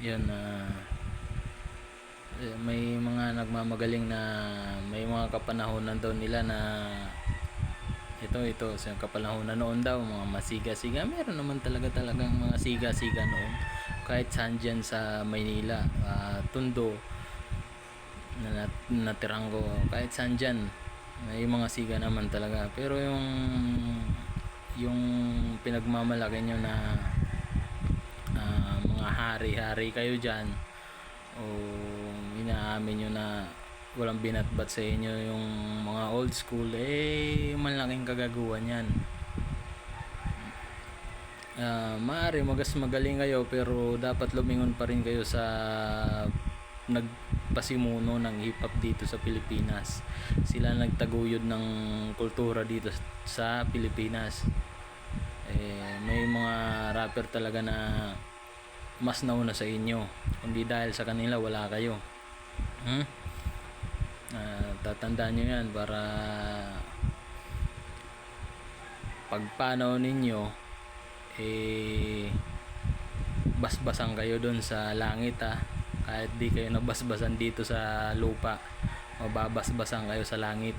Yun, may mga nagmamagaling na may mga kapanahonan daw nila na ito sa kapanahonan noon daw, mga masiga-siga. Meron naman talagang mga siga-siga noon kahit saan dyan sa Maynila, Tondo na natirang ko, kahit saan dyan may mga siga naman talaga. Pero yung pinagmamalaki nyo na mga hari-hari kayo dyan, o inaamin nyo na walang binatbat sa inyo yung mga old school, malaking kagaguhan yan. Maaari magaling kayo, pero dapat lumingon pa rin kayo sa nagpasimuno ng hip hop dito sa Pilipinas. Sila nagtaguyod ng kultura dito sa Pilipinas. May mga rapper talaga na mas nauna sa inyo, kundi dahil sa kanila wala kayo. Tatandaan nyo yan para pagpanaw ninyo basbasan kayo dun sa langit, kahit di kayo nabasbasan dito sa lupa, mababasbasan kayo sa langit,